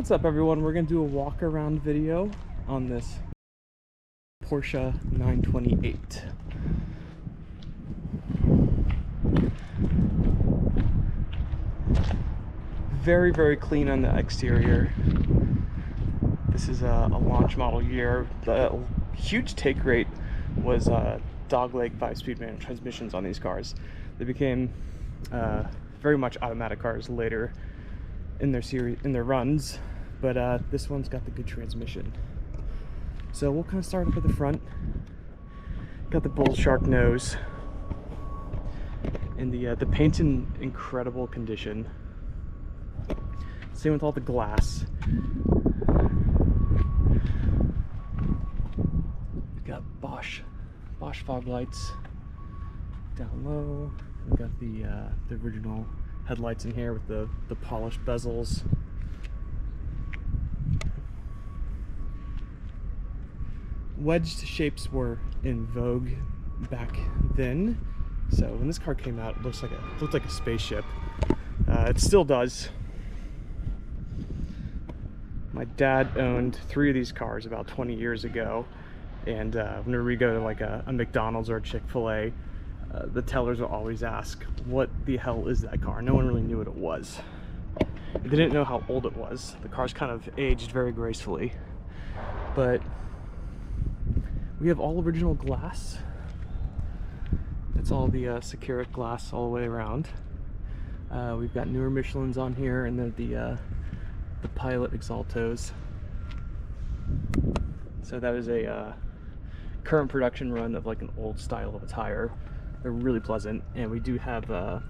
What's up, everyone? We're gonna do a walk around video on this Porsche 928. Very clean on the exterior. This is a launch model year. The huge take rate was Dogleg 5-speed manual transmissions on these cars. They became very much automatic cars later in their runs, but this one's got the good transmission. So we'll kind of start up at the front. Got the bull shark nose, and the paint's in incredible condition. Same with all the glass. We've got Bosch fog lights down low. We've got the original headlights in here with the polished bezels. Wedged shapes were in vogue back then, so when this car came out, it looked like a spaceship. It still does. My dad owned 3 of these cars about 20 years ago, and whenever we go to like a McDonald's or a Chick-fil-A, the tellers will always ask, what the hell is that car? No one really knew what it was. They didn't know how old it was. The car's kind of aged very gracefully. But we have all original glass. It's all the Securic glass all the way around. We've got newer Michelins on here, and then the Pilot Exaltos. So that is a current production run of like an old style of a tire. They're really pleasant, and we do have the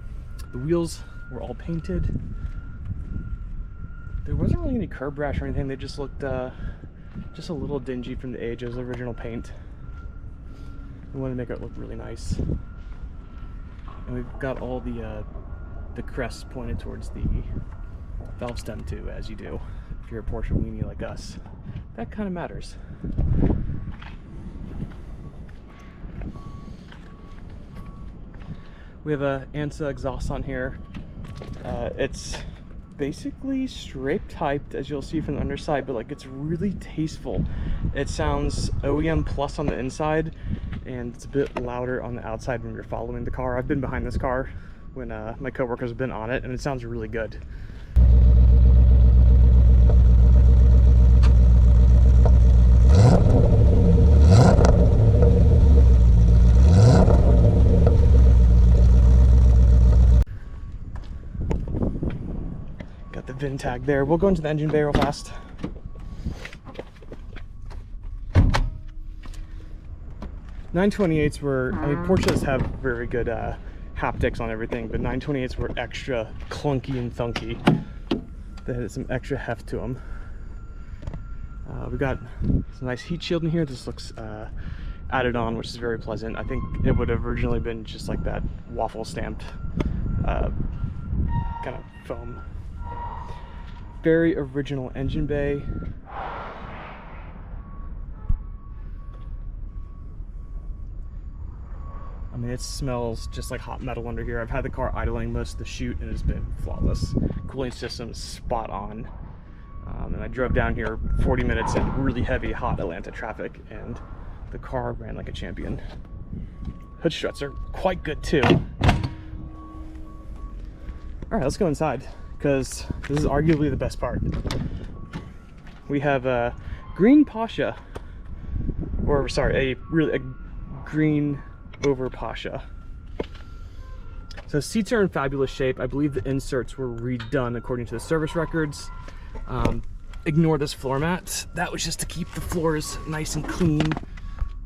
wheels were all painted. There wasn't really any curb rash or anything. They just looked just a little dingy from the age of the original paint. We wanted to make it look really nice, and we've got all the crests pointed towards the valve stem too, as you do if you're a Porsche weenie like us. That kind of matters. We have a ANSA exhaust on here. It's basically straight typed, as you'll see from the underside, but like it's really tasteful. It sounds OEM plus on the inside, and it's a bit louder on the outside when you're following the car. I've been behind this car when my coworkers have been on it, and it sounds really good. Got the VIN tag there. We'll go into the engine bay real fast. .928s were, I mean, Porsches have very good haptics on everything, but 928s were extra clunky and thunky. They had some extra heft to them. We got some nice heat shield in here. This looks added on, which is very pleasant. I think it would have originally been just like that waffle stamped kind of foam. Very original engine bay. I mean, it smells just like hot metal under here. I've had the car idling most of the shoot, and it's been flawless. Cooling system is spot on. And I drove down here 40 minutes in really heavy, hot Atlanta traffic, and the car ran like a champion. Hood struts are quite good too. All right, let's go inside, because this is arguably the best part. We have a green PASHA, or sorry, a green over PASHA. So seats are in fabulous shape. I believe the inserts were redone according to the service records. Ignore this floor mat. That was just to keep the floors nice and clean.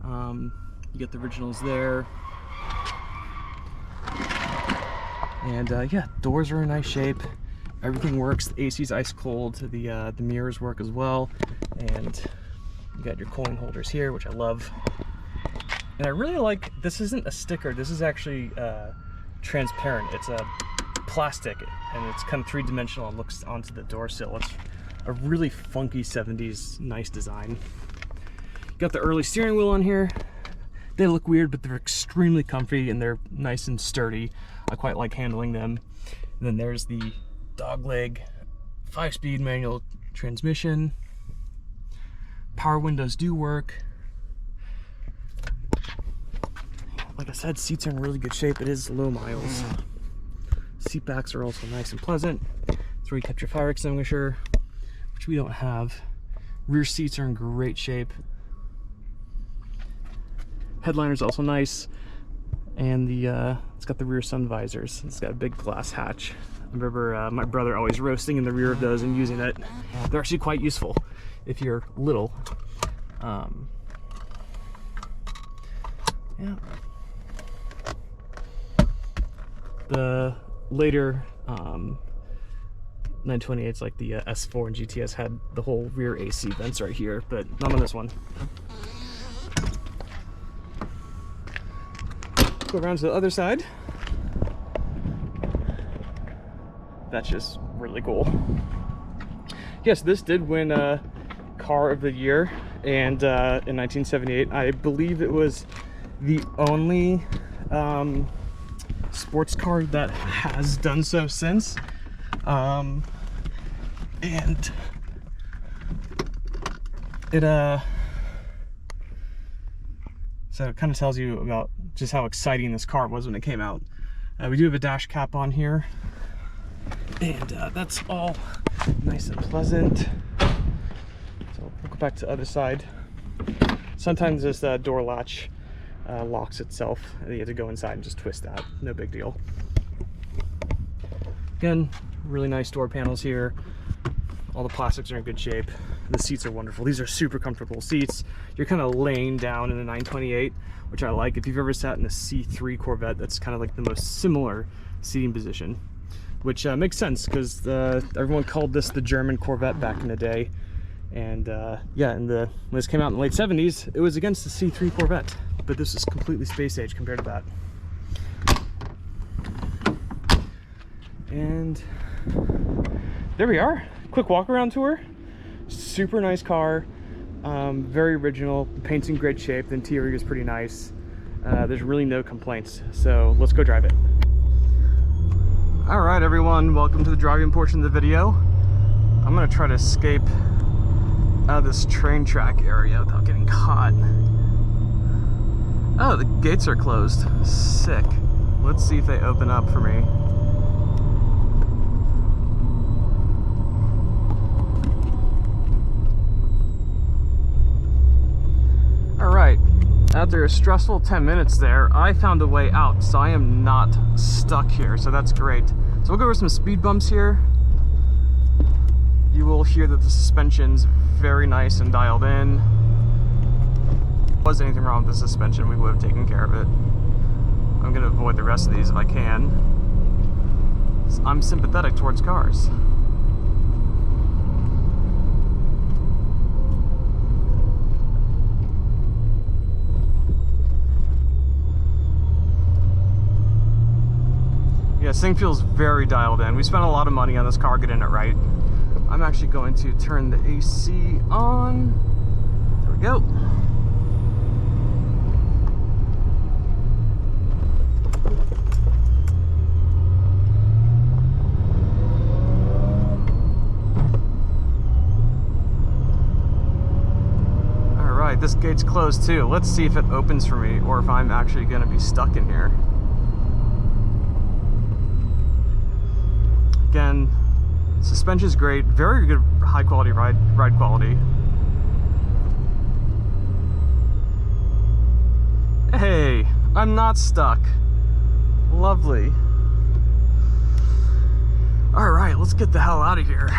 You get the originals there. And yeah, doors are in nice shape. Everything works. The AC's ice cold. The mirrors work as well. And you got your coin holders here, which I love. And I really like, this isn't a sticker. This is actually transparent. It's a plastic, and it's kind of 3-dimensional and looks onto the door sill. It's a really funky 70s nice design. Got the early steering wheel on here. They look weird, but they're extremely comfy and they're nice and sturdy. I quite like handling them. And then there's the Dogleg 5-speed manual transmission. Power windows do work. Like I said, seats are in really good shape. It is low miles. Seat backs are also nice and pleasant. That's where you kept your fire extinguisher, which we don't have. Rear seats are in great shape. Headliner's also nice. And it's got the rear sun visors. It's got a big glass hatch. I remember my brother always roasting in the rear of those and using it. They're actually quite useful if you're little. Yeah. The later 928s, like the S4 and GTS, had the whole rear AC vents right here, but not on this one. Go around to the other side. That's just really cool. Yes, this did win Car of the Year, and in 1978, I believe it was the only sports car that has done so since. And it so it kind of tells you about just how exciting this car was when it came out. We do have a dash cap on here, and that's all nice and pleasant. So we'll go back to the other side. Sometimes this door latch locks itself, and you have to go inside and just twist that. No big deal. Again, really nice door panels here. All the plastics are in good shape. The seats are wonderful. These are super comfortable seats. You're kind of laying down in a 928, which I like. If you've ever sat in a C3 Corvette, that's kind of like the most similar seating position, which makes sense because everyone called this the German Corvette back in the day. And yeah, when this came out in the late 70s, it was against the C3 Corvette, but this is completely space age compared to that. And there we are. Quick walk around tour. Super nice car, very original. The paint's in great shape. The interior is pretty nice. There's really no complaints, so let's go drive it. All right, everyone, welcome to the driving portion of the video. I'm gonna try to escape out of this train track area without getting caught. Oh, the gates are closed. Sick. Let's see if they open up for me. Alright, after a stressful 10 minutes there, I found a way out, so I am not stuck here, so that's great. So we'll go over some speed bumps here. You will hear that the suspension's very nice and dialed in. If there was anything wrong with the suspension, we would have taken care of it. I'm going to avoid the rest of these if I can. I'm sympathetic towards cars. Yeah, this thing feels very dialed in. We spent a lot of money on this car getting it right. I'm actually going to turn the AC on. There we go. All right, this gate's closed too. Let's see if it opens for me or if I'm actually going to be stuck in here. Again, suspension's great, very good high quality ride quality. Hey, I'm not stuck. Lovely. All right, let's get the hell out of here.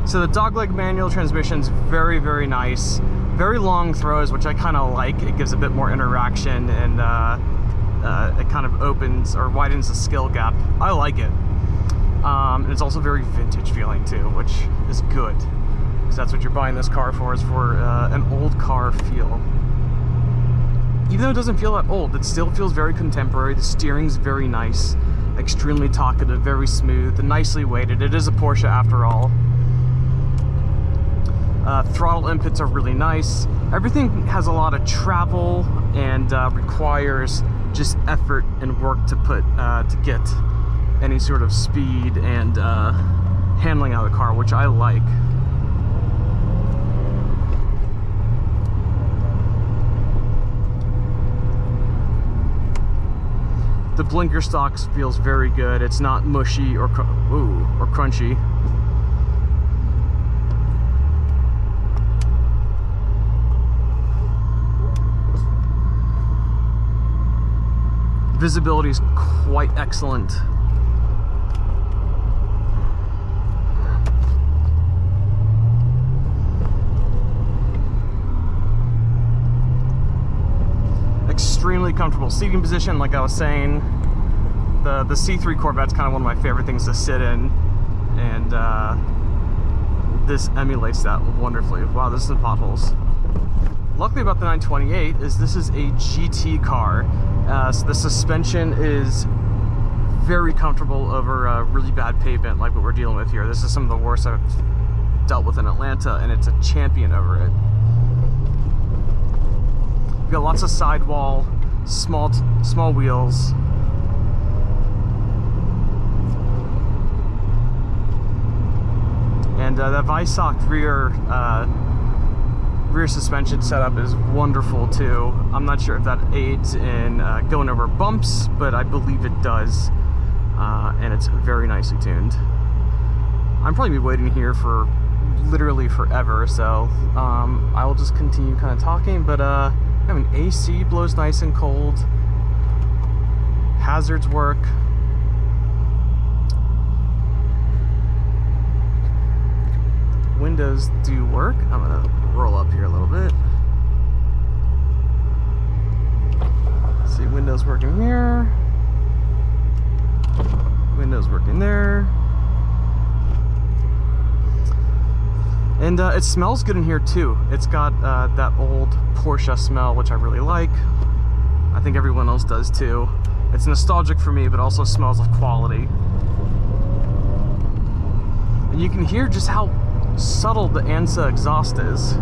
So the Dogleg manual transmission's very, very nice. Very long throws, which I kind of like. It gives a bit more interaction, and it kind of opens or widens the skill gap. I like it. And it's also very vintage feeling too, which is good, because that's what you're buying this car for, is for an old car feel. Even though it doesn't feel that old, it still feels very contemporary. The steering's very nice, extremely talkative, very smooth, and nicely weighted. It is a Porsche after all. Throttle inputs are really nice. Everything has a lot of travel and requires just effort and work to put to get any sort of speed and handling out of the car, which I like. The blinker stocks feels very good. It's not mushy or crunchy. Visibility is quite excellent. Extremely comfortable seating position, like I was saying. The C3 Corvette's kind of one of my favorite things to sit in, and this emulates that wonderfully. Wow, this is some potholes. Luckily about the 928 is this is a GT car, so the suspension is very comfortable over really bad pavement like what we're dealing with here. This is some of the worst I've dealt with in Atlanta, and it's a champion over it. You've got lots of sidewall, small wheels. And that Visoc rear suspension setup is wonderful too. I'm not sure if that aids in going over bumps, but I believe it does. And it's very nicely tuned. I'm probably be waiting here for literally forever, so I will just continue kind of talking. But I mean, AC blows nice and cold. Hazards work. Windows do work. I'm gonna roll up here a little bit. Let's see, windows working here. Windows working there. And it smells good in here too. It's got that old Porsche smell, which I really like. I think everyone else does too. It's nostalgic for me, but also smells of quality. And you can hear just how subtle the ANSA exhaust is.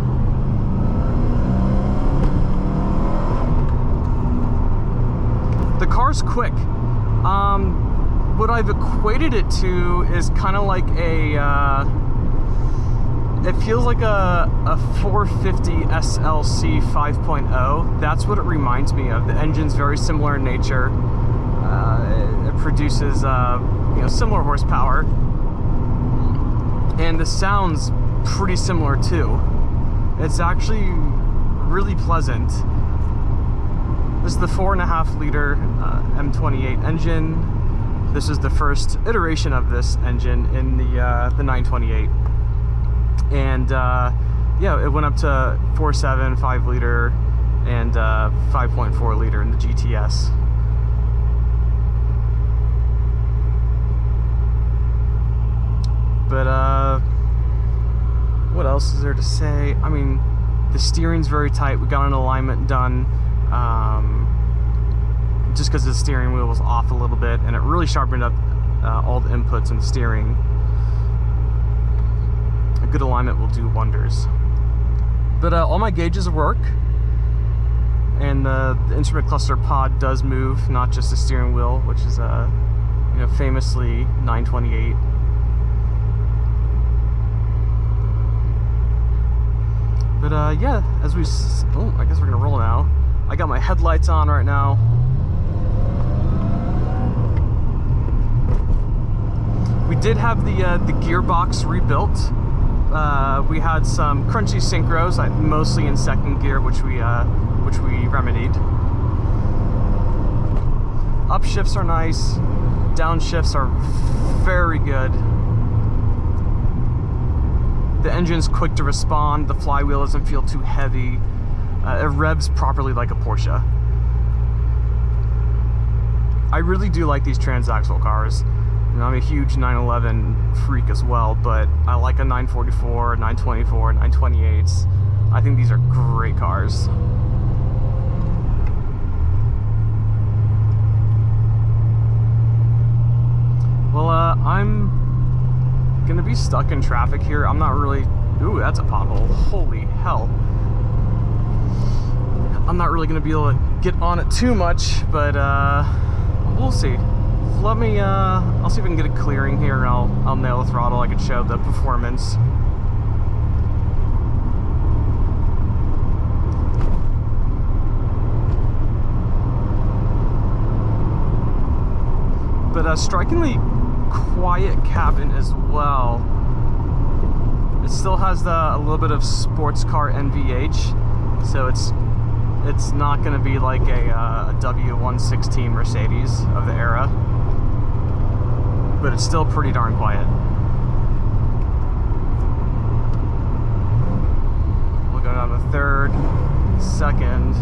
The car's quick. What I've equated it to is kind of like it feels like a 450 SLC 5.0. That's what it reminds me of. The engine's very similar in nature. It produces similar horsepower. And the sound's pretty similar too. It's actually really pleasant. This is the 4.5 liter M28 engine. This is the first iteration of this engine in the 928. And yeah, it went up to 4.7, 5 liter, and 5.4 liter in the GTS. But what else is there to say? I mean, the steering's very tight. We got an alignment done just because the steering wheel was off a little bit, and it really sharpened up all the inputs in the steering. A good alignment will do wonders. But all my gauges work, and the instrument cluster pod does move, not just the steering wheel, which is famously 928. But yeah, as we, I guess we're gonna roll now. I got my headlights on right now. We did have the gearbox rebuilt. We had some crunchy synchros, mostly in second gear, which we remedied. Upshifts are nice. Downshifts are very good. The engine's quick to respond. The flywheel doesn't feel too heavy. It revs properly like a Porsche. I really do like these transaxle cars. You know, I'm a huge 911 freak as well, but I like a 944, 924, 928s. I think these are great cars. Well, I'm gonna be stuck in traffic here. I'm not really... Ooh, that's a pothole. Holy hell. I'm not really gonna be able to get on it too much, but we'll see. Let me, I'll see if I can get a clearing here, and I'll nail the throttle. I can show the performance. But a strikingly quiet cabin as well. It still has a little bit of sports car NVH, so it's not going to be like a W116 Mercedes of the era, but it's still pretty darn quiet. We'll go down to third, second.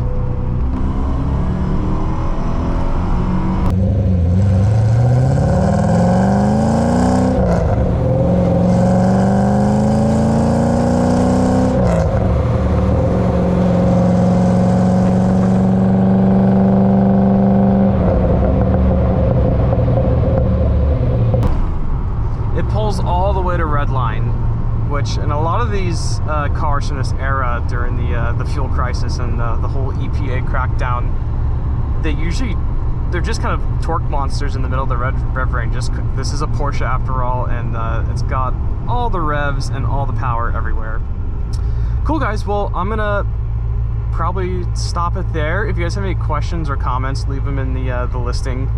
All the way to red line, which in a lot of these cars from this era during the fuel crisis and the whole EPA crackdown, they're just kind of torque monsters in the middle of the rev range. This is a Porsche after all, and it's got all the revs and all the power everywhere. Cool guys, well I'm gonna probably stop it there. If you guys have any questions or comments, leave them in the listing,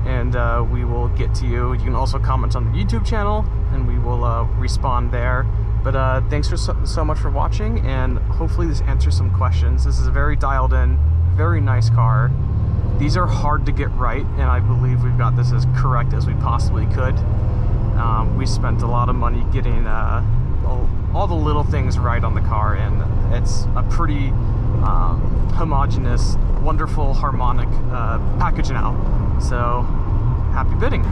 and we will get to you. You can also comment on the YouTube channel, and we will respond there. But thanks for so much for watching, and hopefully this answers some questions. This is a very dialed in, very nice car. These are hard to get right, and I believe we've got this as correct as we possibly could. We spent a lot of money getting all the little things right on the car, and it's a pretty homogeneous, wonderful, harmonic package now. So, happy bidding.